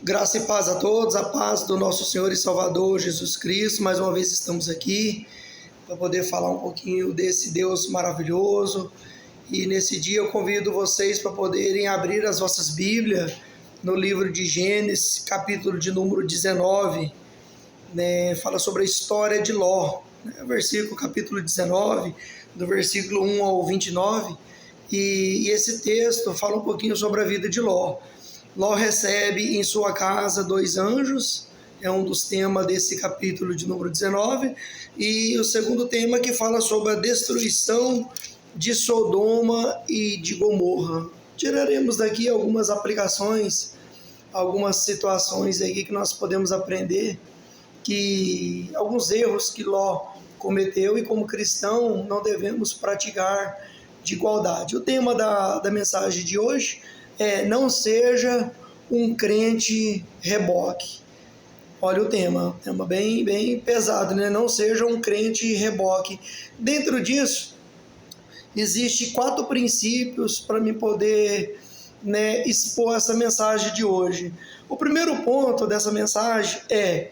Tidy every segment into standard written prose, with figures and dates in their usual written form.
Graça e paz a todos, a paz do nosso Senhor e Salvador Jesus Cristo. Mais uma vez estamos aqui para poder falar um pouquinho desse Deus maravilhoso. E nesse dia eu convido vocês para poderem abrir as vossas Bíblias no livro de Gênesis, capítulo de número 19, fala sobre a história de Ló, versículo capítulo 19, do versículo 1 ao 29, e esse texto fala um pouquinho sobre a vida de Ló. Ló recebe em sua casa 2 anjos, é um dos temas desse capítulo de número 19, e o segundo tema que fala sobre a destruição de Sodoma e de Gomorra. Tiraremos daqui algumas aplicações, algumas situações aqui que nós podemos aprender, que alguns erros que Ló cometeu e como cristão não devemos praticar de igualdade. O tema da mensagem de hoje é: não seja um crente reboque. Olha o tema bem pesado, né? Não seja um crente reboque. Dentro disso, existem 4 princípios para me poder expor essa mensagem de hoje. O primeiro ponto dessa mensagem é: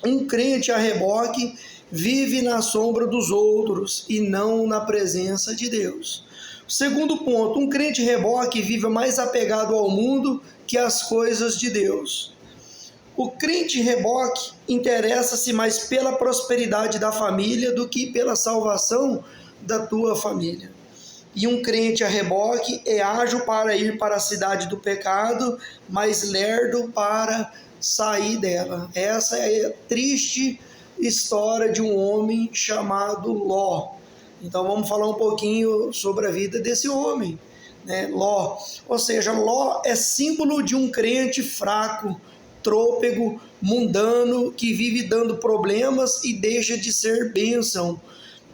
um crente a reboque vive na sombra dos outros e não na presença de Deus. Segundo ponto, um crente reboque vive mais apegado ao mundo que às coisas de Deus. O crente reboque interessa-se mais pela prosperidade da família do que pela salvação da tua família. E um crente a reboque é ágil para ir para a cidade do pecado, mas lerdo para sair dela. Essa é a triste história de um homem chamado Ló. Então vamos falar um pouquinho sobre a vida desse homem, Ló. Ou seja, Ló é símbolo de um crente fraco, trôpego, mundano, que vive dando problemas e deixa de ser bênção.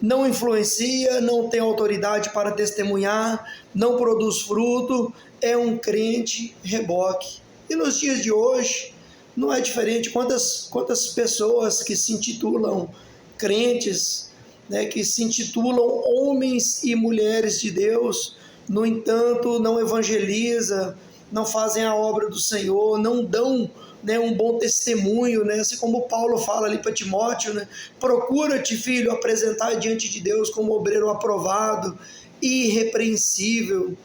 Não influencia, não tem autoridade para testemunhar, não produz fruto, é um crente reboque. E nos dias de hoje não é diferente. Quantas pessoas que se intitulam crentes, que se intitulam homens e mulheres de Deus, no entanto não evangeliza, não fazem a obra do Senhor, não dão um bom testemunho, assim como Paulo fala ali para Timóteo, procura-te, filho, apresentar diante de Deus como obreiro aprovado, irrepreensível,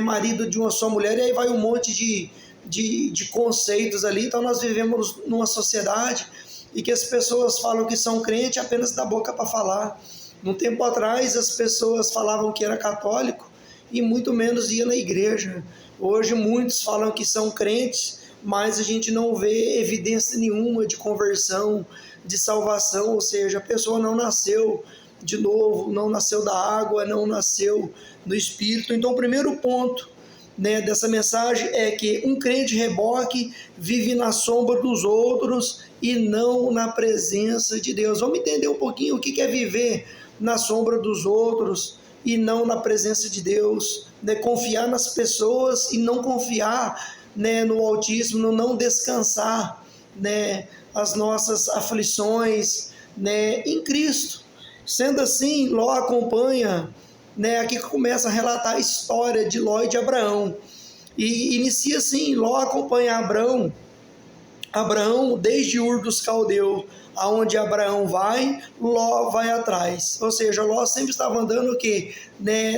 marido de uma só mulher. E aí vai um monte de conceitos ali. Então nós vivemos numa sociedade e que as pessoas falam que são crentes apenas da boca para falar. Um tempo atrás as pessoas falavam que era católico e muito menos ia na igreja. Hoje muitos falam que são crentes, mas a gente não vê evidência nenhuma de conversão, de salvação. Ou seja, a pessoa não nasceu de novo, não nasceu da água, não nasceu do Espírito. Então o primeiro ponto dessa mensagem é que um crente reboque vive na sombra dos outros e não na presença de Deus. Vamos entender um pouquinho o que é viver na sombra dos outros e não na presença de Deus, confiar nas pessoas e não confiar no Altíssimo, no não descansar as nossas aflições em Cristo. Sendo assim, Ló acompanha, aqui que começa a relatar a história de Ló e de Abraão. E inicia assim: Ló acompanha Abraão desde Ur dos Caldeus. Aonde Abraão vai, Ló vai atrás. Ou seja, Ló sempre estava andando o quê?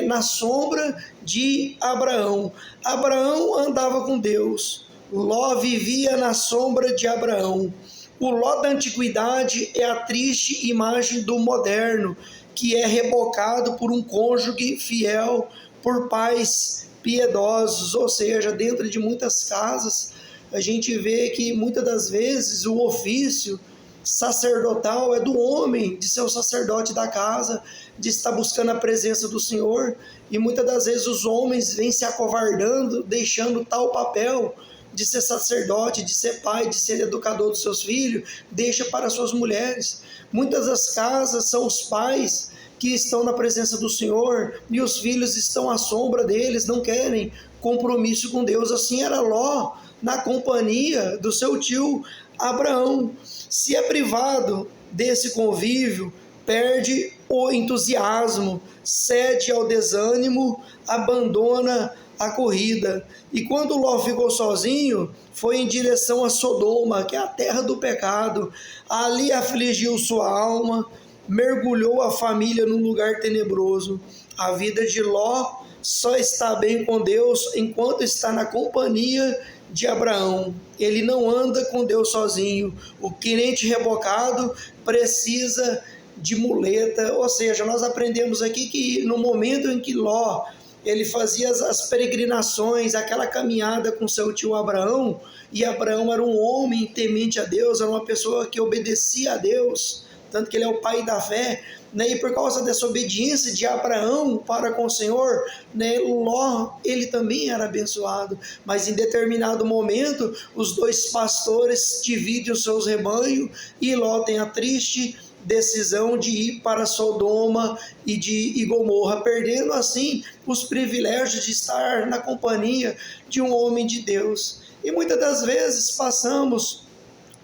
Na sombra de Abraão. Abraão andava com Deus. Ló vivia na sombra de Abraão. O Ló da antiguidade é a triste imagem do moderno, que é rebocado por um cônjuge fiel, por pais piedosos. Ou seja, dentro de muitas casas, a gente vê que muitas das vezes o ofício sacerdotal é do homem, de ser o sacerdote da casa, de estar buscando a presença do Senhor, e muitas das vezes os homens vêm se acovardando, deixando tal papel de ser sacerdote, de ser pai, de ser educador dos seus filhos, deixa para suas mulheres. Muitas das casas são os pais que estão na presença do Senhor e os filhos estão à sombra deles, não querem compromisso com Deus. Assim era Ló na companhia do seu tio Abraão. Se é privado desse convívio, perde o entusiasmo, cede ao desânimo, abandona a corrida. E quando Ló ficou sozinho, foi em direção a Sodoma, que é a terra do pecado. Ali afligiu sua alma, mergulhou a família num lugar tenebroso. A vida de Ló só está bem com Deus enquanto está na companhia de Abraão. Ele não anda com Deus sozinho. O crente rebocado precisa de muleta, ou seja, nós aprendemos aqui que no momento em que Ló ele fazia as peregrinações, aquela caminhada com seu tio Abraão, e Abraão era um homem temente a Deus, era uma pessoa que obedecia a Deus, tanto que ele é o pai da fé, né? E por causa dessa obediência de Abraão para com o Senhor, né, Ló, ele também era abençoado, mas em determinado momento, os dois pastores dividem os seus rebanhos, e Ló tem a triste decisão de ir para Sodoma e Gomorra, perdendo assim os privilégios de estar na companhia de um homem de Deus. E muitas das vezes passamos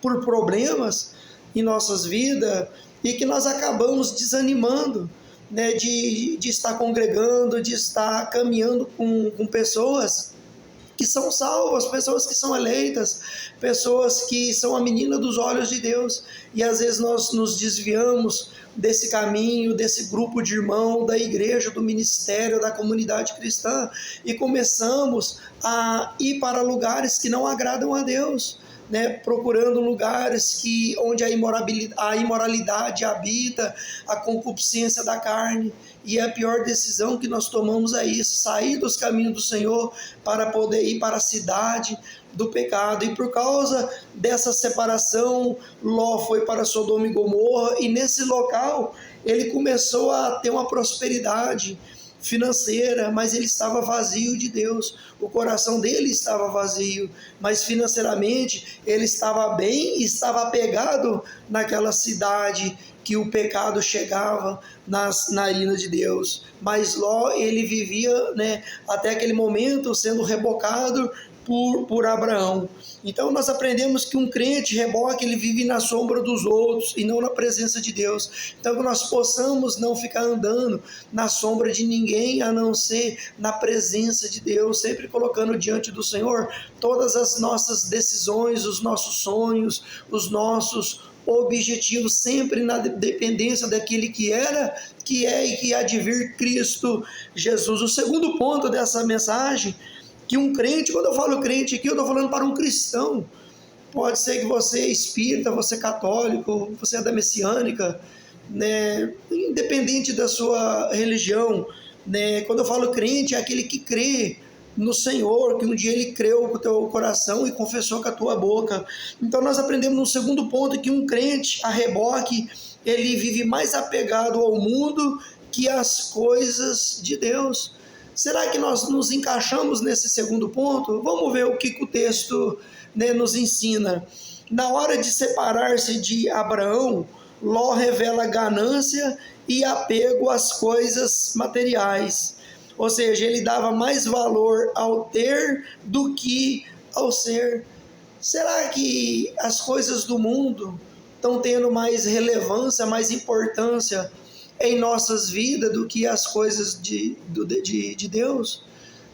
por problemas em nossas vidas e que nós acabamos desanimando, né, de estar congregando, de estar caminhando com pessoas que são salvas, pessoas que são eleitas, pessoas que são a menina dos olhos de Deus, e às vezes nós nos desviamos desse caminho, desse grupo de irmãos, da igreja, do ministério, da comunidade cristã, e começamos a ir para lugares que não agradam a Deus, né, procurando lugares onde a imoralidade habita, a concupiscência da carne. E a pior decisão que nós tomamos é isso, sair dos caminhos do Senhor para poder ir para a cidade do pecado. E por causa dessa separação, Ló foi para Sodoma e Gomorra, e nesse local ele começou a ter uma prosperidade financeira, mas ele estava vazio de Deus, o coração dele estava vazio, mas financeiramente ele estava bem e estava apegado naquela cidade que o pecado chegava nas narinas de Deus. Mas Ló, ele vivia, né, até aquele momento sendo rebocado por Abraão. Então nós aprendemos que um crente reboca, ele vive na sombra dos outros e não na presença de Deus. Então que nós possamos não ficar andando na sombra de ninguém, a não ser na presença de Deus, sempre colocando diante do Senhor todas as nossas decisões, os nossos sonhos, os nossos objetivos, sempre na dependência daquele que era, que é e que há de vir, Cristo Jesus. O segundo ponto dessa mensagem, que um crente, quando eu falo crente aqui, eu estou falando para um cristão. Pode ser que você é espírita, você é católico, você é da messiânica, né? Independente da sua religião, né? Quando eu falo crente, é aquele que crê no Senhor, que um dia ele creu com o teu coração e confessou com a tua boca. Então nós aprendemos no segundo ponto que um crente a reboque, ele vive mais apegado ao mundo que às coisas de Deus. Será que nós nos encaixamos nesse segundo ponto? Vamos ver o que o texto, né, nos ensina. Na hora de separar-se de Abraão, Ló revela ganância e apego às coisas materiais. Ou seja, ele dava mais valor ao ter do que ao ser. Será que as coisas do mundo estão tendo mais relevância, mais importância em nossas vidas do que as coisas de Deus?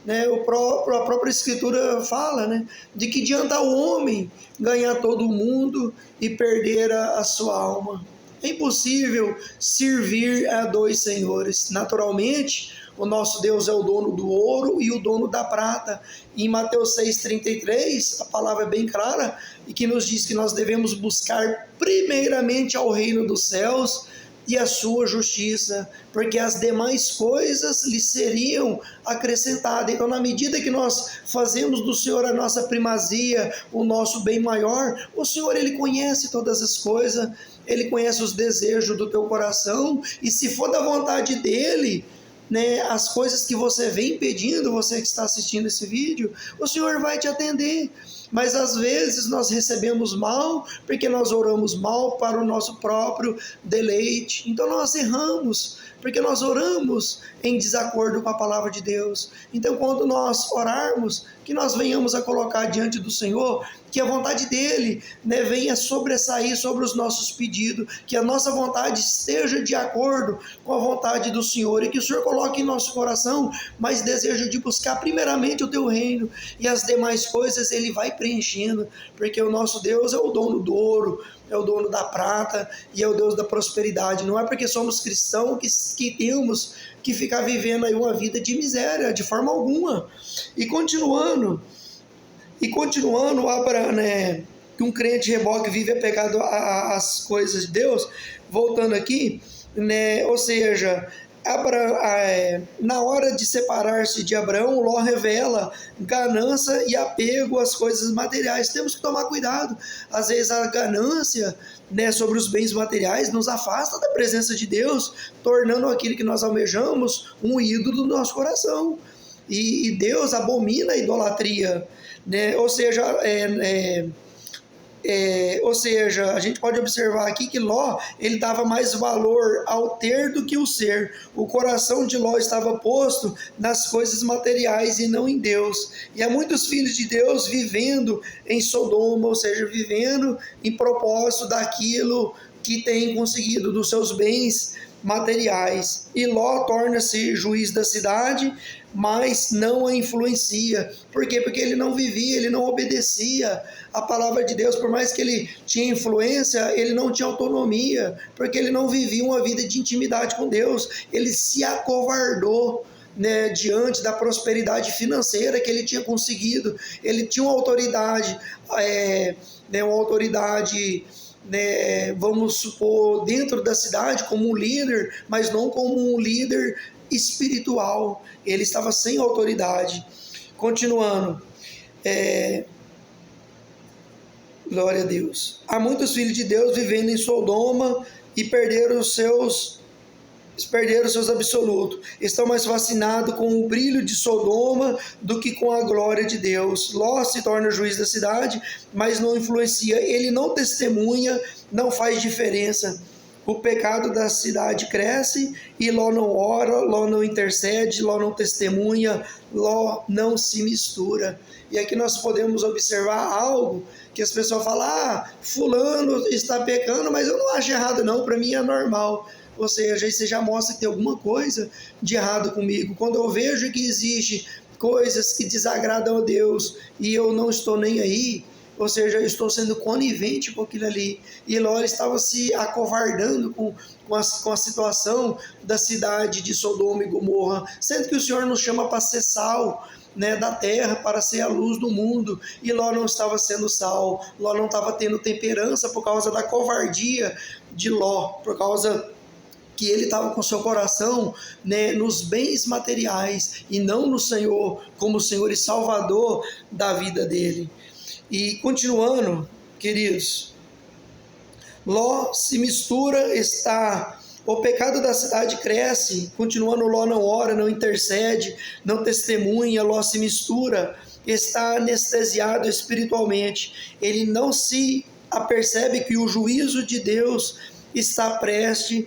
Né? A própria Escritura fala, né, de que adianta o homem ganhar todo o mundo e perder a sua alma. É impossível servir a dois senhores. Naturalmente, o nosso Deus é o dono do ouro e o dono da prata. Em Mateus 6,33, a palavra é bem clara, e que nos diz que nós devemos buscar primeiramente ao reino dos céus e a sua justiça, porque as demais coisas lhe seriam acrescentadas. Então, na medida que nós fazemos do Senhor a nossa primazia, o nosso bem maior, o Senhor, ele conhece todas as coisas, ele conhece os desejos do teu coração, e se for da vontade dele, né, as coisas que você vem pedindo, você que está assistindo esse vídeo, o Senhor vai te atender. mas às vezes nós recebemos mal porque nós oramos mal para o nosso próprio deleite. Então nós erramos porque nós oramos em desacordo com a palavra de Deus. Então, quando nós orarmos, que nós venhamos a colocar diante do Senhor, que a vontade dele, venha sobressair sobre os nossos pedidos, que a nossa vontade esteja de acordo com a vontade do Senhor, e que o Senhor coloque em nosso coração mais desejo de buscar primeiramente o teu reino, e as demais coisas ele vai preenchendo, porque o nosso Deus é o dono do ouro, é o dono da prata e é o Deus da prosperidade. Não é porque somos cristãos que temos que ficar vivendo aí uma vida de miséria, de forma alguma. E continuando, que um crente reboque vive apegado às coisas de Deus, voltando aqui, ou seja, na hora de separar-se de Abraão, Ló revela ganância e apego às coisas materiais. Temos que tomar cuidado. Às vezes a ganância sobre os bens materiais nos afasta da presença de Deus, tornando aquilo que nós almejamos um ídolo do nosso coração. E Deus abomina a idolatria. Ou seja, a gente pode observar aqui que Ló, ele dava mais valor ao ter do que o ser. O coração de Ló estava posto nas coisas materiais e não em Deus. E há muitos filhos de Deus vivendo em Sodoma, ou seja, vivendo em propósito daquilo que tem conseguido, dos seus bens materiais. E Ló torna-se juiz da cidade, mas não a influencia. Por quê? Porque ele não vivia, ele não obedecia a palavra de Deus. Por mais que ele tinha influência, ele não tinha autonomia, porque ele não vivia uma vida de intimidade com Deus. Ele se acovardou diante da prosperidade financeira que ele tinha conseguido. Ele tinha uma autoridade, vamos supor, dentro da cidade como um líder, mas não como um líder espiritual. Ele estava sem autoridade. Continuando, glória a Deus. Há muitos filhos de Deus vivendo em Sodoma e perderam os seus absolutos. Estão mais fascinados com o brilho de Sodoma do que com a glória de Deus. Ló se torna juiz da cidade, mas não influencia. Ele não testemunha, não faz diferença. O pecado da cidade cresce e Ló não ora, Ló não intercede, Ló não testemunha, Ló não se mistura. E aqui nós podemos observar algo que as pessoas falam: fulano está pecando, mas eu não acho errado não, para mim é normal. Ou seja, você já mostra que tem alguma coisa de errado comigo. Quando eu vejo que existe coisas que desagradam a Deus e eu não estou nem aí, ou seja, eu estou sendo conivente com aquilo ali. E Ló estava se acovardando com a situação da cidade de Sodoma e Gomorra, sendo que o Senhor nos chama para ser sal da terra, para ser a luz do mundo, e Ló não estava sendo sal, Ló não estava tendo temperança por causa da covardia de Ló, por causa que ele estava com seu coração nos bens materiais e não no Senhor, como Senhor e Salvador da vida dele. E continuando, queridos, Ló se mistura, o pecado da cidade cresce, continuando, Ló não ora, não intercede, não testemunha, Ló se mistura, está anestesiado espiritualmente, ele não se apercebe que o juízo de Deus está prestes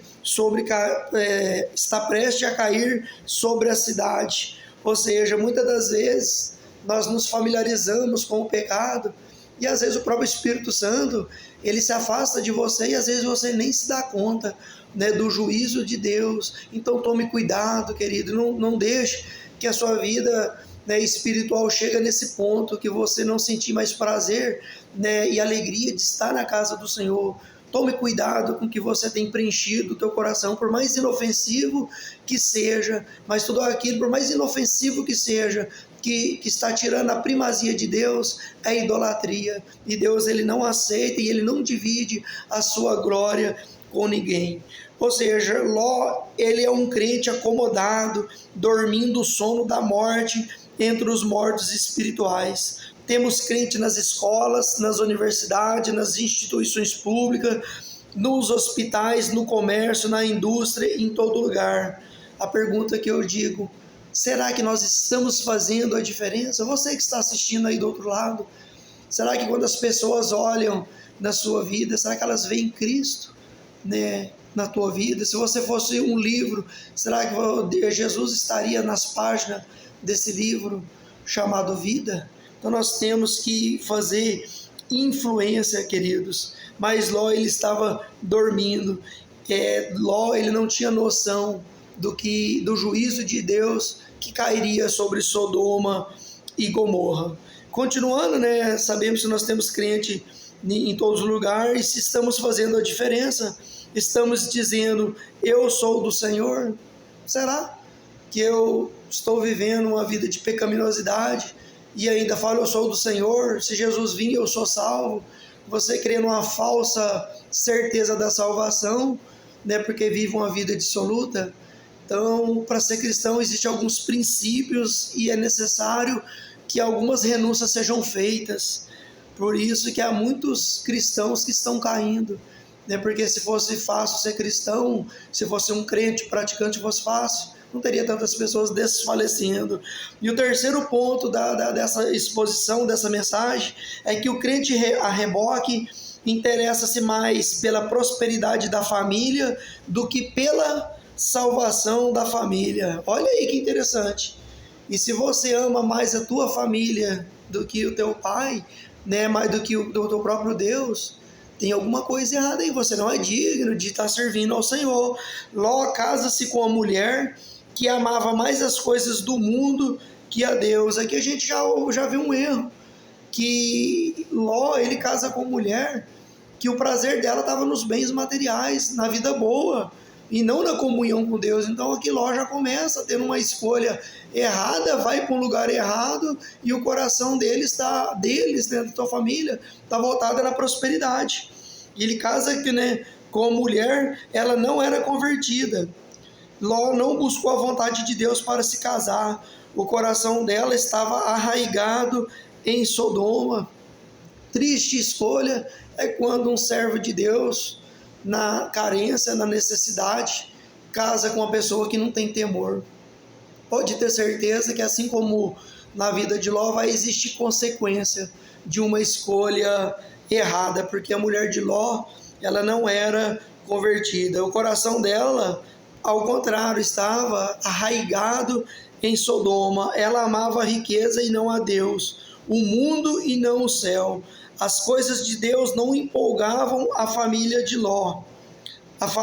a cair sobre a cidade. Ou seja, muitas das vezes nós nos familiarizamos com o pecado e às vezes o próprio Espírito Santo ele se afasta de você e às vezes você nem se dá conta do juízo de Deus. Então tome cuidado, querido, não deixe que a sua vida espiritual chegue nesse ponto que você não sentir mais prazer e alegria de estar na casa do Senhor. Tome cuidado com o que você tem preenchido o teu coração, por mais inofensivo que seja, mas tudo aquilo, por mais inofensivo que seja, que está tirando a primazia de Deus, é idolatria. E Deus ele não aceita e ele não divide a sua glória com ninguém. Ou seja, Ló, ele é um crente acomodado, dormindo o sono da morte entre os mortos espirituais. Temos crente nas escolas, nas universidades, nas instituições públicas, nos hospitais, no comércio, na indústria, em todo lugar. A pergunta que eu digo: será que nós estamos fazendo a diferença? Você que está assistindo aí do outro lado, Será que quando as pessoas olham na sua vida, será que elas veem Cristo, né, na tua vida? Se você fosse um livro, será que Jesus estaria nas páginas desse livro chamado Vida? Então nós temos que fazer influência, queridos. Mas Ló, ele estava dormindo. Ló, ele não tinha noção do juízo de Deus que cairia sobre Sodoma e Gomorra. Continuando, né, sabemos que nós temos crente em todos os lugares, se estamos fazendo a diferença, estamos dizendo, eu sou do Senhor. Será que eu estou vivendo uma vida de pecaminosidade e ainda falo, eu sou do Senhor? Se Jesus vir, eu sou salvo. Você crê numa falsa certeza da salvação, né, porque vive uma vida dissoluta. Então, para ser cristão, existem alguns princípios e é necessário que algumas renúncias sejam feitas. Por isso que há muitos cristãos que estão caindo, né? Porque se fosse fácil ser cristão, se fosse um crente praticante fosse fácil, não teria tantas pessoas desfalecendo. E o terceiro ponto dessa exposição, dessa mensagem, é que o crente a reboque interessa-se mais pela prosperidade da família do que pela salvação da família. Olha aí que interessante. E se você ama mais a tua família do que o teu pai, né, mais do que o teu próprio Deus, tem alguma coisa errada aí. Você não é digno de estar servindo ao Senhor. Ló casa-se com uma mulher que amava mais as coisas do mundo que a Deus. Aqui a gente já viu um erro, que Ló, ele casa com uma mulher que o prazer dela estava nos bens materiais, na vida boa, e não na comunhão com Deus. Então aqui Ló já começa tendo uma escolha errada, vai para um lugar errado, e o coração deles, né, da tua família, está voltado na prosperidade. E ele casa aqui, né, com a mulher, ela não era convertida. Ló não buscou a vontade de Deus para se casar. O coração dela estava arraigado em Sodoma. Triste escolha é quando um servo de Deus, na carência, na necessidade, casa com uma pessoa que não tem temor. Pode ter certeza que assim como na vida de Ló, vai existir consequência de uma escolha errada, porque a mulher de Ló, ela não era convertida. O coração dela, ao contrário, estava arraigado em Sodoma. Ela amava a riqueza e não a Deus, o mundo e não o céu. As coisas de Deus não empolgavam a família de Ló. As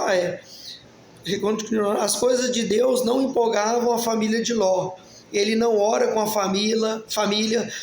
coisas de Deus não empolgavam a família de Ló. Ele não ora com a família,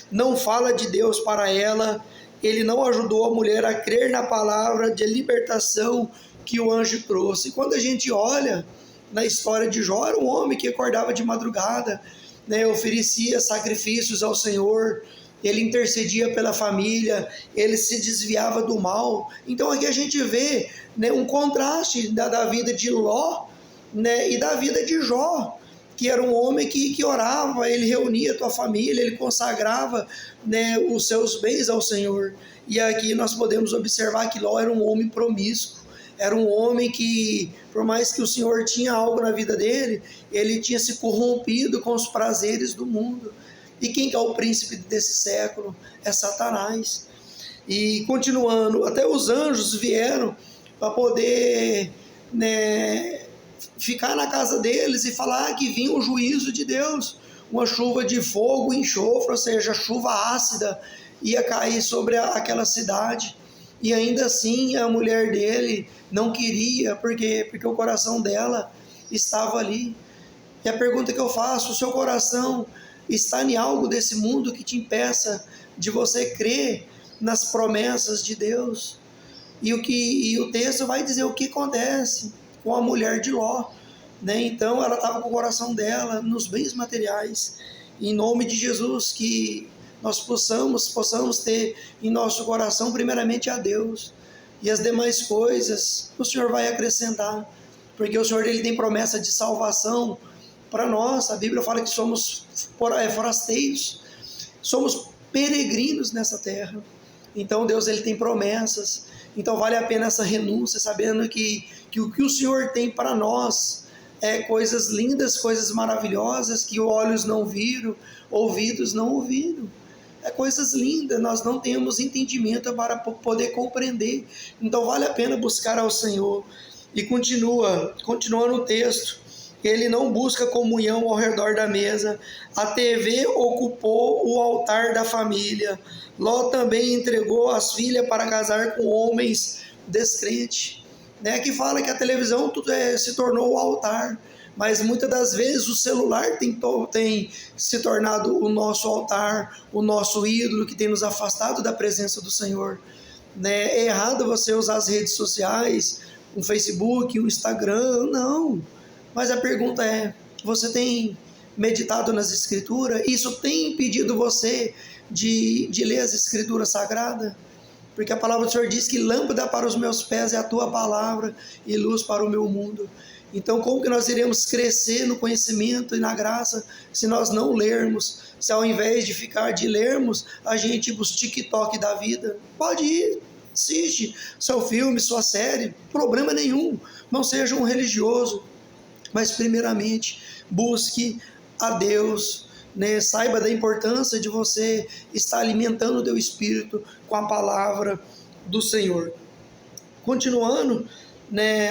não fala de Deus para ela. Ele não ajudou a mulher a crer na palavra de libertação que o anjo trouxe. E quando a gente olha na história de Jó, era um homem que acordava de madrugada, né, oferecia sacrifícios ao Senhor, ele intercedia pela família, ele se desviava do mal. Então aqui a gente vê, né, um contraste da vida de Ló, né, e da vida de Jó, que era um homem que orava, ele reunia a tua família, ele consagrava, né, os seus bens ao Senhor. E aqui nós podemos observar que Ló era um homem promíscuo, era um homem que, por mais que o Senhor tinha algo na vida dele, ele tinha se corrompido com os prazeres do mundo. E quem que é o príncipe desse século? É Satanás. E continuando, até os anjos vieram para poder, né, ficar na casa deles e falar que vinha o juízo de Deus. Uma chuva de fogo e enxofre, ou seja, chuva ácida, ia cair sobre aquela cidade. E ainda assim a mulher dele não queria, porque o coração dela estava ali. E a pergunta que eu faço, o seu coração está em algo desse mundo que te impeça de você crer nas promessas de Deus? E o texto vai dizer o que acontece com a mulher de Ló, né? Então ela estava com o coração dela nos bens materiais. Em nome de Jesus, que nós possamos ter em nosso coração primeiramente a Deus, e as demais coisas o Senhor vai acrescentar, porque o Senhor, ele tem promessa de salvação para nós. A Bíblia fala que somos forasteiros, somos peregrinos nessa terra. Então Deus, ele tem promessas. Então vale a pena essa renúncia, sabendo que o que o Senhor tem para nós é coisas lindas, coisas maravilhosas, que olhos não viram, ouvidos não ouviram. É coisas lindas, nós não temos entendimento para poder compreender. Então vale a pena buscar ao Senhor. E continua no texto. Ele não busca comunhão ao redor da mesa. A TV ocupou o altar da família. Ló também entregou as filhas para casar com homens descrentes. Que fala que a televisão se tornou o altar. Mas muitas das vezes o celular tem se tornado o nosso altar, o nosso ídolo, que tem nos afastado da presença do Senhor. É errado você usar as redes sociais, o Facebook, o Instagram, não. Mas a pergunta é, você tem meditado nas Escrituras? Isso tem impedido você de ler as Escrituras Sagradas? Porque a palavra do Senhor diz que lâmpada para os meus pés é a tua palavra e luz para o meu mundo. Então, como que nós iremos crescer no conhecimento e na graça se nós não lermos? Se ao invés de lermos, a gente ir para os TikTok da vida? Pode ir, assiste seu filme, sua série, problema nenhum. Não seja um religioso, mas primeiramente busque a Deus, saiba da importância de você estar alimentando o teu espírito com a palavra do Senhor. Continuando,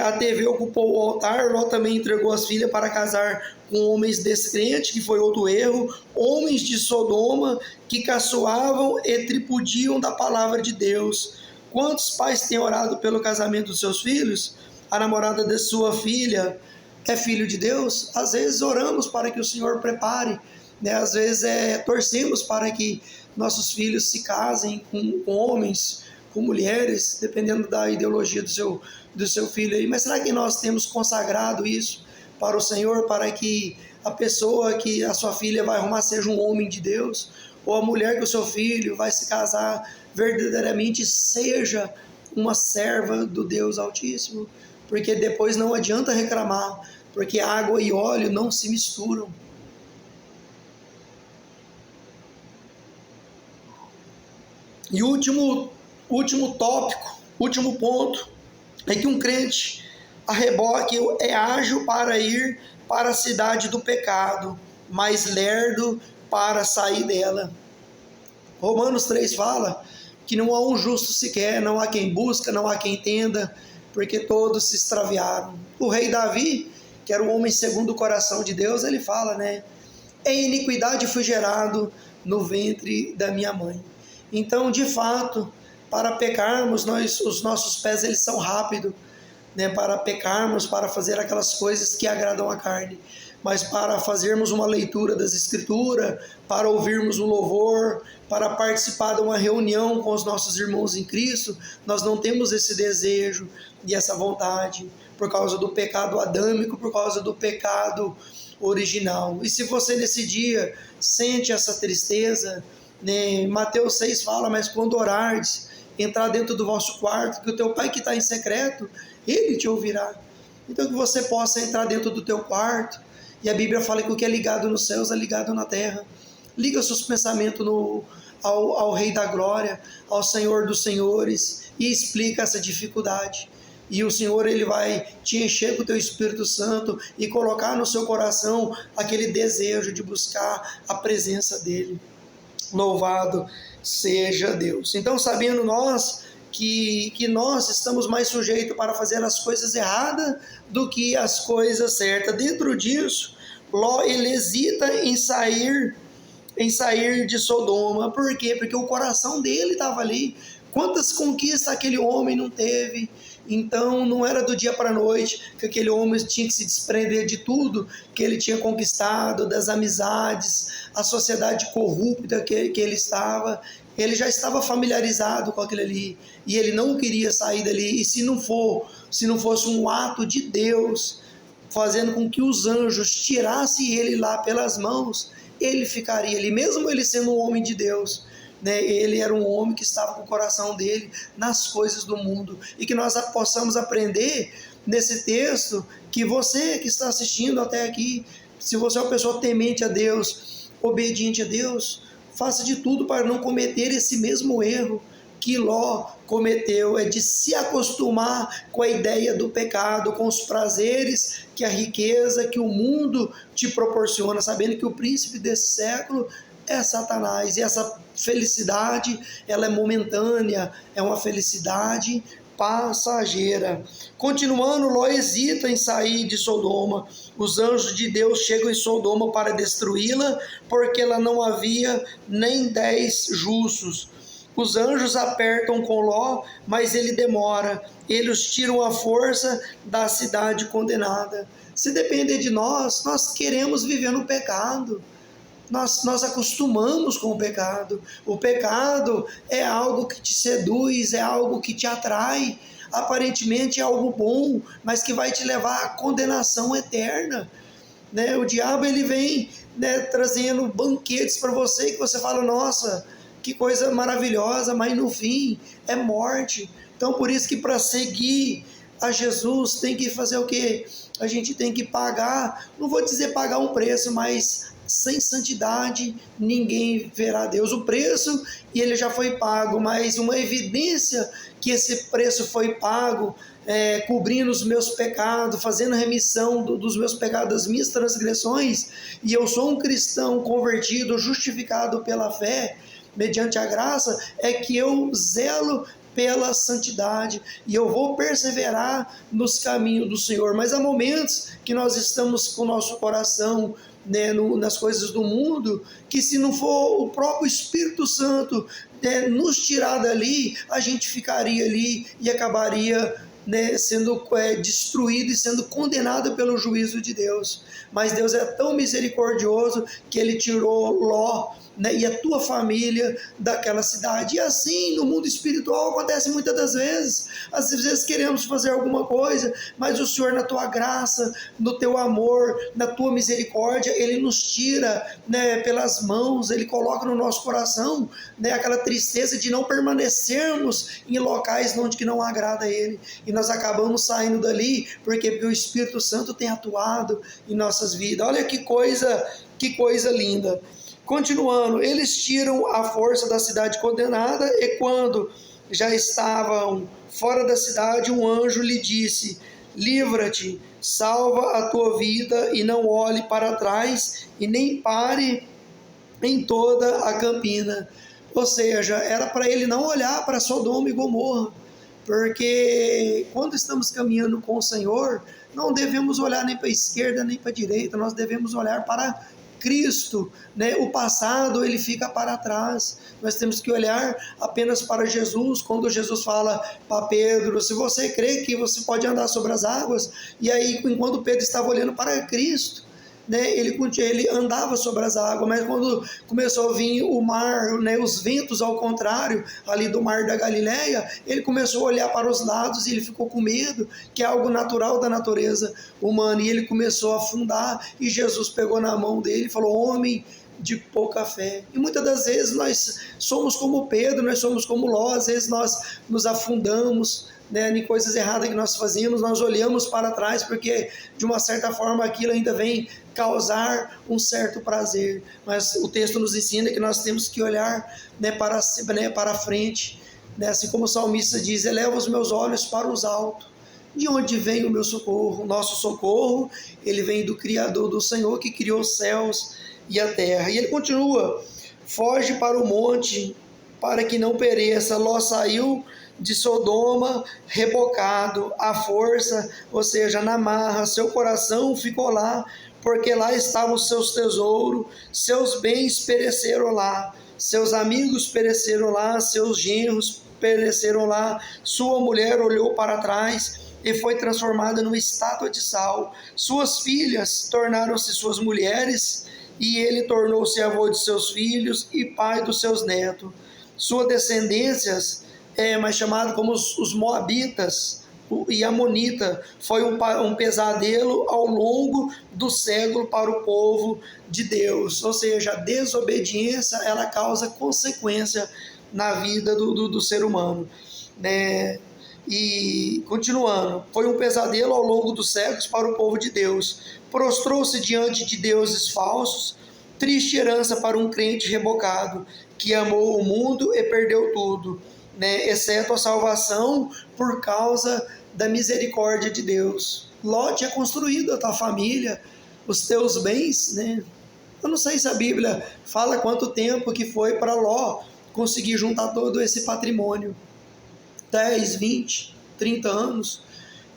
a TV ocupou o altar. Ló também entregou as filhas para casar com homens descrentes, que foi outro erro, homens de Sodoma que caçoavam e tripudiam da palavra de Deus. Quantos pais têm orado pelo casamento dos seus filhos? A namorada de sua filha é filho de Deus? Às vezes oramos para que o Senhor prepare, às vezes torcemos para que nossos filhos se casem com homens, com mulheres, dependendo da ideologia do seu filho aí. Mas será que nós temos consagrado isso para o Senhor, para que a pessoa que a sua filha vai arrumar seja um homem de Deus? Ou a mulher que o seu filho vai se casar verdadeiramente seja uma serva do Deus Altíssimo? Porque depois não adianta reclamar, porque água e óleo não se misturam. E o último tópico, último ponto, é que um crente a reboque é ágil para ir para a cidade do pecado, mas lerdo para sair dela. Romanos 3 fala que não há um justo sequer, não há quem busca, não há quem entenda, porque todos se extraviaram. O rei Davi, que era um homem segundo o coração de Deus, ele fala, em iniquidade fui gerado no ventre da minha mãe. Então, de fato, para pecarmos, os nossos pés eles são rápidos, para pecarmos, para fazer aquelas coisas que agradam a carne. Mas para fazermos uma leitura das Escrituras, para ouvirmos um louvor, para participar de uma reunião com os nossos irmãos em Cristo, nós não temos esse desejo e essa vontade, por causa do pecado adâmico, por causa do pecado original. E se você nesse dia sente essa tristeza, Mateus 6 fala, mas quando orardes, entrar dentro do vosso quarto, que o teu pai que está em secreto, ele te ouvirá. Então que você possa entrar dentro do teu quarto, e a Bíblia fala que o que é ligado nos céus é ligado na terra. Liga seus pensamentos ao Rei da Glória, ao Senhor dos Senhores, e explica essa dificuldade. E o Senhor ele vai te encher com o teu Espírito Santo e colocar no seu coração aquele desejo de buscar a presença dele. Louvado seja Deus. Então, sabendo nós que nós estamos mais sujeitos para fazer as coisas erradas do que as coisas certas. Dentro disso, Ló ele hesita em sair de Sodoma. Por quê? Porque o coração dele estava ali. Quantas conquistas aquele homem não teve? Então não era do dia para a noite que aquele homem tinha que se desprender de tudo que ele tinha conquistado, das amizades, a sociedade corrupta que ele estava. Ele já estava familiarizado com aquilo ali e ele não queria sair dali. E se não fosse um ato de Deus fazendo com que os anjos tirassem ele lá pelas mãos, ele ficaria ali, mesmo ele sendo um homem de Deus. Ele era um homem que estava com o coração dele nas coisas do mundo. E que nós possamos aprender nesse texto, que você que está assistindo até aqui, se você é uma pessoa temente a Deus, obediente a Deus, faça de tudo para não cometer esse mesmo erro que Ló cometeu, é de se acostumar com a ideia do pecado, com os prazeres que a riqueza, que o mundo te proporciona, sabendo que o príncipe desse século é Satanás. E essa felicidade, ela é momentânea, é uma felicidade passageira. Continuando, Ló hesita em sair de Sodoma. Os anjos de Deus chegam em Sodoma para destruí-la, porque ela não havia nem 10 justos. Os anjos apertam com Ló, mas ele demora. Eles os tiram à força da cidade condenada. Se depender de nós, nós queremos viver no pecado. Nós acostumamos com o pecado. O pecado é algo que te seduz, é algo que te atrai. Aparentemente é algo bom, mas que vai te levar à condenação eterna. Né? O diabo, ele vem, né, trazendo banquetes para você, que você fala, nossa, que coisa maravilhosa, mas no fim é morte. Então por isso que para seguir a Jesus tem que fazer o quê? A gente tem que pagar, não vou dizer pagar um preço, mas sem santidade ninguém verá Deus. O preço, e ele já foi pago, mas uma evidência que esse preço foi pago, cobrindo os meus pecados, fazendo remissão dos meus pecados, das minhas transgressões, e eu sou um cristão convertido, justificado pela fé, mediante a graça, é que eu zelo pela santidade, e eu vou perseverar nos caminhos do Senhor. Mas há momentos que nós estamos com o nosso coração, né, nas coisas do mundo, que se não for o próprio Espírito Santo, né, nos tirar dali, a gente ficaria ali e acabaria, né, sendo destruído e sendo condenado pelo juízo de Deus. Mas Deus é tão misericordioso que ele tirou Ló, né, e a tua família daquela cidade. E assim no mundo espiritual acontece muitas das vezes. Às vezes queremos fazer alguma coisa, mas o Senhor, na tua graça, no teu amor, na tua misericórdia, ele nos tira, né, pelas mãos, ele coloca no nosso coração, né, aquela tristeza de não permanecermos em locais onde que não agrada a ele, e nós acabamos saindo dali porque o Espírito Santo tem atuado em nossas vidas. Olha que coisa linda. Continuando, eles tiram a força da cidade condenada, e quando já estavam fora da cidade, um anjo lhe disse: livra-te, salva a tua vida, e não olhe para trás, e nem pare em toda a campina. Ou seja, era para ele não olhar para Sodoma e Gomorra, porque quando estamos caminhando com o Senhor, não devemos olhar nem para a esquerda nem para a direita, nós devemos olhar para Cristo, né? O passado, ele fica para trás. Nós temos que olhar apenas para Jesus. Quando Jesus fala para Pedro, se você crê que você pode andar sobre as águas, e aí enquanto Pedro estava olhando para Cristo, né, ele andava sobre as águas, mas quando começou a vir o mar, né, os ventos ao contrário, ali do mar da Galileia, ele começou a olhar para os lados e ele ficou com medo, que é algo natural da natureza humana, e ele começou a afundar, e Jesus pegou na mão dele e falou: homem de pouca fé. E muitas das vezes nós somos como Pedro, nós somos como Ló, às vezes nós nos afundamos, né, em coisas erradas que nós fazíamos, nós olhamos para trás porque de uma certa forma aquilo ainda vem causar um certo prazer, mas o texto nos ensina que nós temos que olhar, né, para frente, né, assim como o salmista diz: eleva os meus olhos para os altos, de onde vem o meu socorro? O nosso socorro, ele vem do Criador, do Senhor que criou os céus e a terra. E ele continua: foge para o monte, para que não pereça. Ló saiu de Sodoma rebocado, à força, ou seja, na marra, seu coração ficou lá, porque lá estavam os seus tesouros, seus bens pereceram lá, seus amigos pereceram lá, seus genros pereceram lá, sua mulher olhou para trás e foi transformada numa estátua de sal, suas filhas tornaram-se suas mulheres, e ele tornou-se avô de seus filhos e pai dos seus netos. Suas descendências, mais chamado como os Moabitas e Amonita, foi um pesadelo ao longo do século para o povo de Deus. Ou seja, a desobediência, ela causa consequência na vida do ser humano, né? E continuando, foi um pesadelo ao longo dos séculos para o povo de Deus. Prostrou-se diante de deuses falsos, triste herança para um crente rebocado, que amou o mundo e perdeu tudo, né, exceto a salvação por causa da misericórdia de Deus. Ló tinha construído a tua família, os teus bens, né, Eu não sei se a Bíblia fala quanto tempo que foi para Ló conseguir juntar todo esse patrimônio. 10, 20, 30 anos,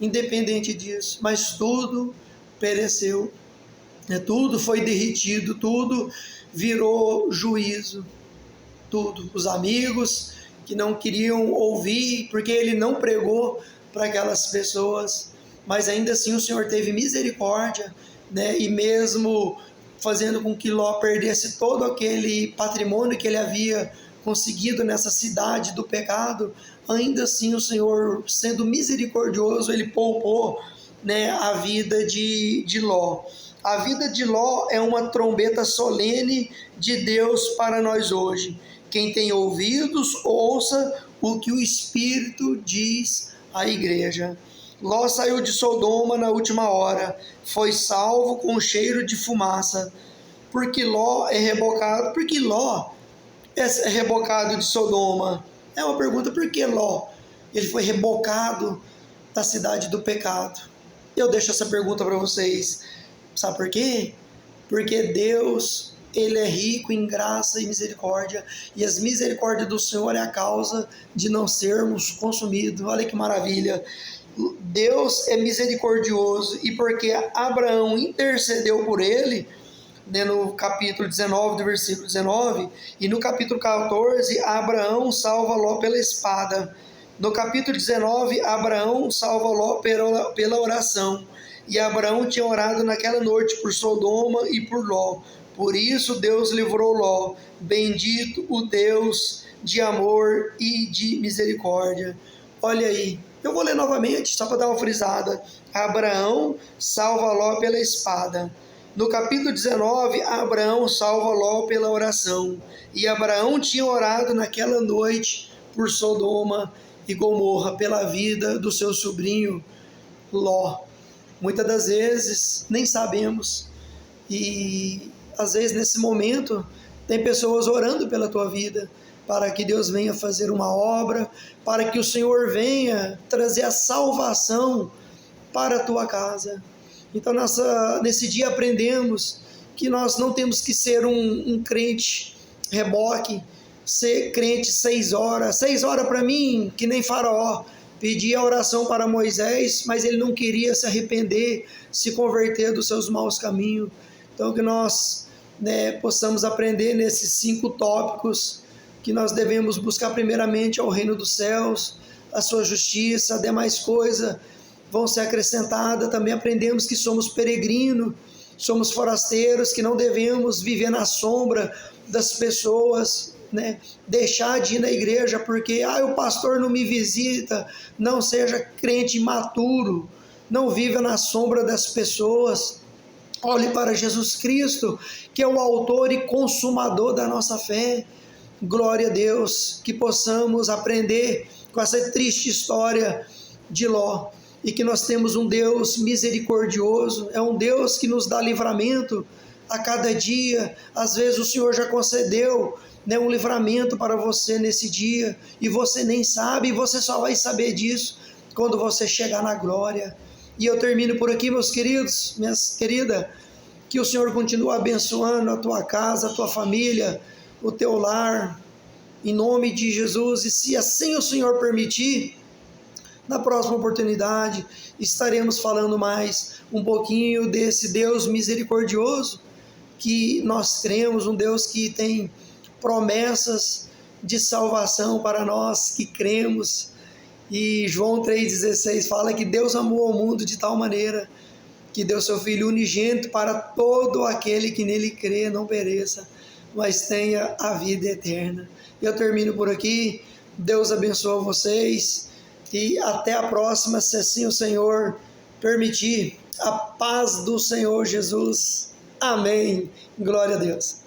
independente disso. Mas tudo pereceu, né? Tudo foi derretido, tudo virou juízo. Tudo. Os amigos que não queriam ouvir, porque ele não pregou para aquelas pessoas, mas ainda assim o Senhor teve misericórdia, né? E mesmo fazendo com que Ló perdesse todo aquele patrimônio que ele havia conseguido nessa cidade do pecado, ainda assim o Senhor, sendo misericordioso, ele poupou, né, a vida de Ló. A vida de Ló é uma trombeta solene de Deus para nós hoje. Quem tem ouvidos, ouça o que o Espírito diz à igreja. Ló saiu de Sodoma na última hora, foi salvo com cheiro de fumaça. Porque Ló é rebocado? Porque Ló é rebocado de Sodoma. É uma pergunta, por que Ló? Ele foi rebocado da cidade do pecado. Eu deixo essa pergunta para vocês. Sabe por quê? Porque Deus, ele é rico em graça e misericórdia, e as misericórdias do Senhor é a causa de não sermos consumidos. Olha que maravilha! Deus é misericordioso, e porque Abraão intercedeu por ele, né, no capítulo 19, do versículo 19, e no capítulo 14, Abraão salva Ló pela espada. No capítulo 19, Abraão salva Ló pela oração. E Abraão tinha orado naquela noite por Sodoma e por Ló. Por isso Deus livrou Ló. Bendito o Deus de amor e de misericórdia. Olha aí, eu vou ler novamente, só para dar uma frisada. Abraão salva Ló pela espada. No capítulo 19, Abraão salva Ló pela oração. E Abraão tinha orado naquela noite por Sodoma e Gomorra, pela vida do seu sobrinho Ló. Muitas das vezes nem sabemos, e às vezes nesse momento tem pessoas orando pela tua vida, para que Deus venha fazer uma obra, para que o Senhor venha trazer a salvação para a tua casa. Então nesse dia aprendemos que nós não temos que ser um crente reboque, ser crente 6 horas para mim, que nem Faraó. Pedia oração para Moisés, mas ele não queria se arrepender, se converter dos seus maus caminhos. Então que nós, né, possamos aprender nesses 5 tópicos, que nós devemos buscar primeiramente ao reino dos céus, a sua justiça, a demais coisa vão ser acrescentadas. Também aprendemos que somos peregrinos, somos forasteiros, que não devemos viver na sombra das pessoas, né? Deixar de ir na igreja porque o pastor não me visita. Não seja crente imaturo, não viva na sombra das pessoas. Olhe para Jesus Cristo, que é o autor e consumador da nossa fé. Glória a Deus, que possamos aprender com essa triste história de Ló, e que nós temos um Deus misericordioso, é um Deus que nos dá livramento a cada dia. Às vezes o Senhor já concedeu, né, um livramento para você nesse dia, e você nem sabe, e você só vai saber disso quando você chegar na glória. E eu termino por aqui, meus queridos, minhas queridas, que o Senhor continue abençoando a tua casa, a tua família, o teu lar, em nome de Jesus. E se assim o Senhor permitir, na próxima oportunidade estaremos falando mais um pouquinho desse Deus misericordioso, que nós cremos, um Deus que tem promessas de salvação para nós que cremos. E João 3,16 fala que Deus amou o mundo de tal maneira que deu seu Filho unigênito para todo aquele que nele crê, não pereça, mas tenha a vida eterna. Eu termino por aqui. Deus abençoe vocês e até a próxima, se assim o Senhor permitir. A paz do Senhor Jesus. Amém. Glória a Deus.